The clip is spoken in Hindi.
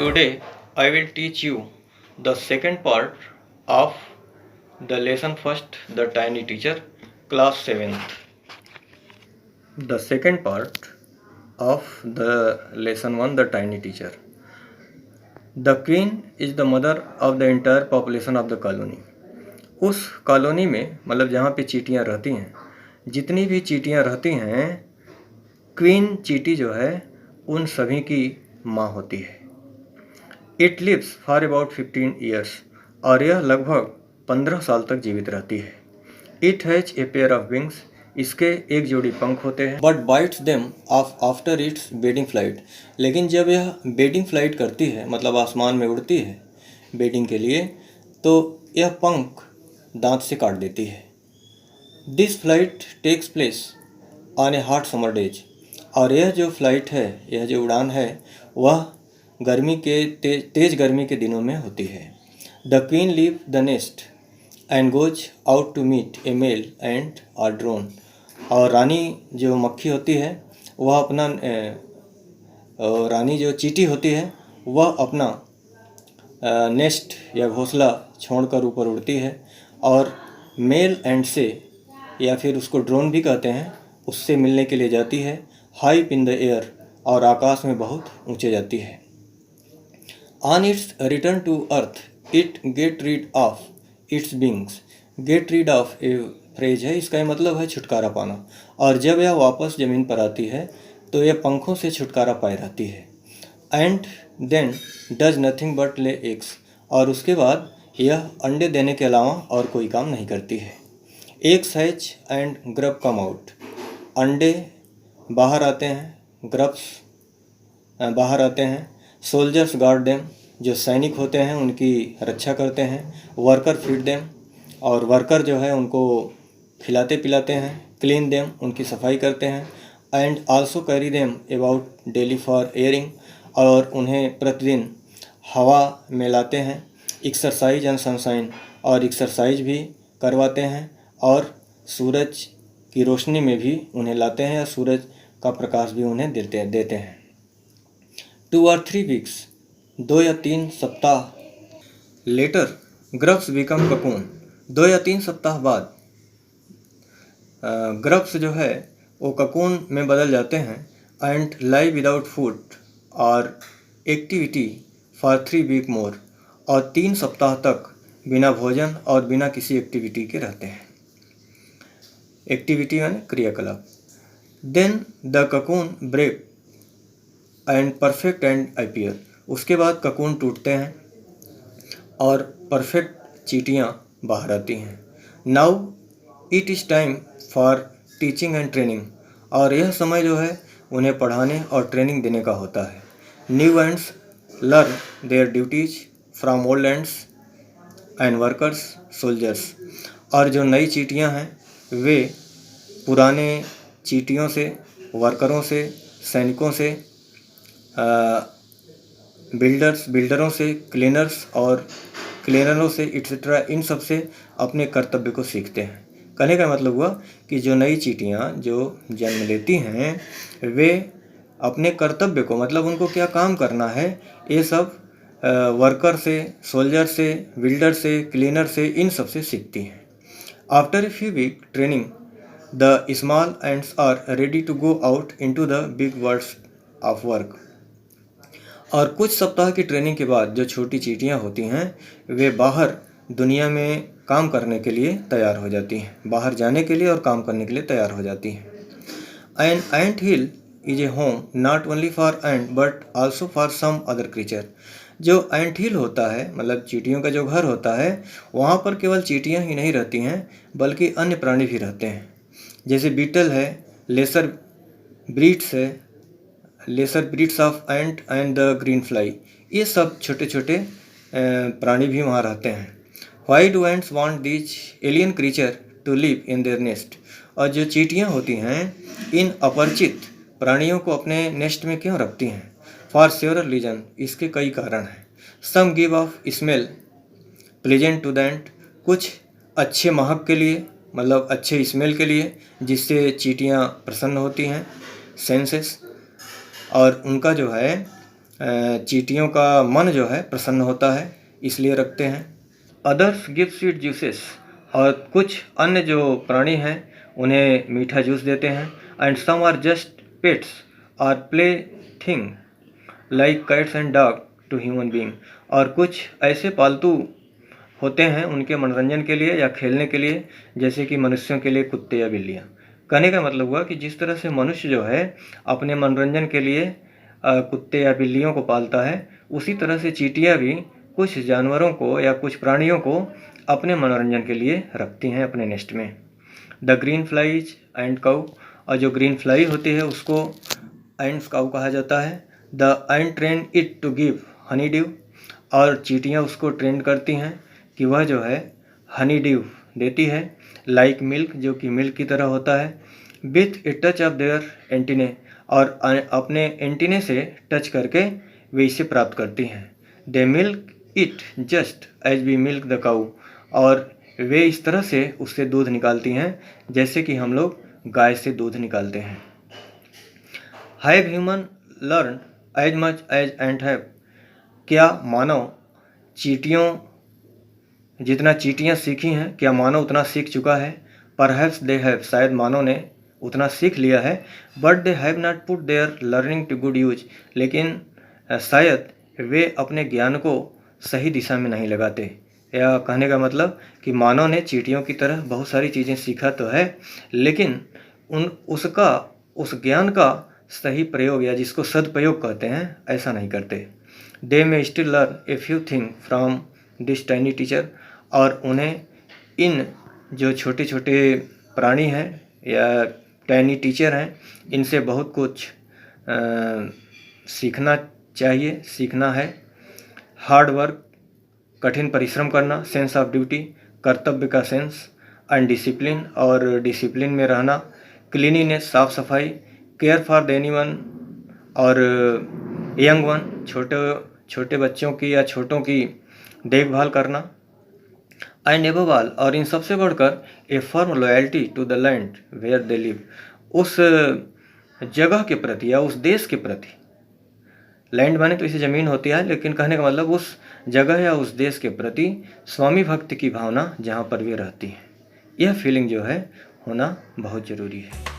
Today I will teach you the second part of the lesson first, the tiny teacher, class 7th. The second part of the lesson 1, the tiny teacher. The queen is the mother of the entire population of the colony. उस कॉलोनी में मतलब जहाँ पे चींटियाँ रहती हैं, जितनी भी चींटियाँ रहती हैं, क्वीन चींटी जो है उन सभी की माँ होती है। It lives for about 15 years और यह लगभग 15 साल तक जीवित रहती है। It has a pair of wings, इसके एक जोड़ी पंख होते हैं। But bites them off after its wedding flight, लेकिन जब यह बेडिंग फ्लाइट करती है मतलब आसमान में उड़ती है बेडिंग के लिए, तो यह पंख दांत से काट देती है। This flight takes place on a hot summer days, और यह जो फ्लाइट है, यह जो उड़ान है, वह गर्मी के तेज गर्मी के दिनों में होती है। The queen leave the nest and goes out to meet a male and or drone, और रानी जो मक्खी होती है वह अपना रानी जो चींटी होती है वह अपना नेस्ट या घोंसला छोड़कर ऊपर उड़ती है और मेल एंड से, या फिर उसको ड्रोन भी कहते हैं, उससे मिलने के लिए जाती है। हाई इन द एयर, और आकाश में बहुत ऊंचे जाती है। On its return to earth it get rid of its wings. Get rid of a phrase है, इसका मतलब है छुटकारा पाना, और जब यह वापस ज़मीन पर आती है तो यह पंखों से छुटकारा पाए रहती है। And then does nothing but lay eggs, और उसके बाद यह अंडे देने के अलावा और कोई काम नहीं करती है। Eggs hatch and grub come out, अंडे बाहर आते हैं, ग्रब्स बाहर आते हैं। सोल्जर्स गार्ड देम, जो सैनिक होते हैं उनकी रक्षा करते हैं। वर्कर फीड देम, और वर्कर जो है उनको खिलाते पिलाते हैं। क्लीन देम, उनकी सफाई करते हैं। And also carry them about daily for airing, और उन्हें प्रतिदिन हवा में लाते हैं। एक्सरसाइज एंड सनशाइन, और एक्सरसाइज भी करवाते हैं, और सूरज की रोशनी में भी उन्हें लाते हैं, या सूरज का प्रकाश भी उन्हें देते हैं। 2 or 3 weeks, 2 या 3 सप्ताह। लेटर ग्रब्स बिकम ककून, 2 या 3 सप्ताह बाद ग्रब्स जो है वो ककून में बदल जाते हैं। एंड लाई विदाउट फूड और एक्टिविटी फॉर 3 weeks मोर, और 3 सप्ताह तक बिना भोजन और बिना किसी एक्टिविटी के रहते हैं। एक्टिविटी यानी क्रियाकलाप। Then the cocoon break and perfect ant appear, उसके बाद ककून टूटते हैं और परफेक्ट चींटियाँ बाहर आती हैं। Now it is time for teaching and training, और यह समय जो है उन्हें पढ़ाने और ट्रेनिंग देने का होता है। New ends learn their duties from old ends and workers soldiers, और जो नई चींटियाँ हैं वे पुराने चींटियों से, वर्करों से, सैनिकों से, बिल्डरों से, क्लीनरों से एक्सेट्रा, इन सब से अपने कर्तव्य को सीखते हैं। कहने का मतलब हुआ कि जो नई चींटियाँ जो जन्म लेती हैं वे अपने कर्तव्य को, मतलब उनको क्या काम करना है, ये सब वर्कर से, सोल्जर से, बिल्डर से, क्लीनर से, इन सब से सीखती हैं। After a few week training the small ants are ready to go out into the big worlds of work, और कुछ सप्ताह की ट्रेनिंग के बाद जो छोटी चींटियाँ होती हैं वे बाहर दुनिया में काम करने के लिए तैयार हो जाती हैं, बाहर जाने के लिए और काम करने के लिए तैयार हो जाती हैं। An ant hill is a home not only for ant but also for some other creature, जो एंट हिल होता है मतलब चींटियों का जो घर होता है, वहाँ पर केवल चींटियाँ ही नहीं रहती हैं बल्कि अन्य प्राणी भी रहते हैं, जैसे बीटल है, lesser breeds of ant and the green fly, ये सब छोटे छोटे प्राणी भी वहाँ रहते हैं। Why do ants want these alien creature to live in their nest, और जो चींटियाँ होती हैं इन अपरिचित प्राणियों को अपने नेस्ट में क्यों रखती हैं? फॉर सेवरल रीजन, इसके कई कारण हैं। Some give off smell pleasant to the ant, कुछ अच्छे महक के लिए, मतलब अच्छे स्मेल के लिए, जिससे चींटियाँ प्रसन्न होती हैं, सेंसेस, और उनका जो है चींटियों का मन जो है प्रसन्न होता है, इसलिए रखते हैं। अदर्स गिव स्वीट जूसेस, और कुछ अन्य जो प्राणी हैं उन्हें मीठा जूस देते हैं। And some are just pets और play thing like cats and dog to human being, और कुछ ऐसे पालतू होते हैं उनके मनोरंजन के लिए या खेलने के लिए, जैसे कि मनुष्यों के लिए कुत्ते या बिल्लियाँ। कहने का मतलब हुआ कि जिस तरह से मनुष्य जो है अपने मनोरंजन के लिए कुत्ते या बिल्लियों को पालता है, उसी तरह से चींटियाँ भी कुछ जानवरों को या कुछ प्राणियों को अपने मनोरंजन के लिए रखती हैं अपने नेस्ट में। The green flies and cow, और जो ग्रीन फ्लाई होती है उसको एंड्स काउ कहा जाता है। The ant train it to give honeydew, और चींटियाँ उसको ट्रेन करती हैं कि वह जो है हनी ड्यू देती है, लाइक मिल्क, जो कि मिल्क की तरह होता है। With a touch of their antennae, और अपने एंटीने से टच करके वे इसे प्राप्त करती हैं। They milk it just as we milk the cow, और वे इस तरह से उससे दूध निकालती हैं जैसे कि हम लोग गाय से दूध निकालते हैं। Have human learn as much as ant have, क्या मानव चींटियों जितना चींटियाँ सीखी हैं, क्या मानव उतना सीख चुका है? परहैप्स दे हैव, शायद मानव ने उतना सीख लिया है। But they have not put their learning to good use, लेकिन शायद वे अपने ज्ञान को सही दिशा में नहीं लगाते। या कहने का मतलब कि मानव ने चींटियों की तरह बहुत सारी चीज़ें सीखा तो है, लेकिन उस ज्ञान का सही प्रयोग या जिसको सदुपयोग कहते हैं, ऐसा नहीं करते। They may still learn a few thing from this tiny teacher, और उन्हें इन जो छोटे छोटे प्राणी हैं या टाइनी टीचर हैं, इनसे बहुत कुछ सीखना चाहिए, सीखना है। हार्ड वर्क, कठिन परिश्रम करना। सेंस ऑफ ड्यूटी, कर्तव्य का सेंस। एंड डिसिप्लिन, और डिसिप्लिन में रहना। क्लीनिनेस, साफ सफाई। केयर फॉर द एनीवन, और यंग वन, छोटे बच्चों की या छोटों की देखभाल करना। एंड एबव ऑल, और इन सबसे बढ़कर a firm loyalty to the land where they live, उस जगह के प्रति या उस देश के प्रति, लैंड माने तो इसे ज़मीन होती है, लेकिन कहने का मतलब उस जगह या उस देश के प्रति स्वामी भक्ति की भावना जहाँ पर वे रहती है, यह फीलिंग जो है होना बहुत ज़रूरी है।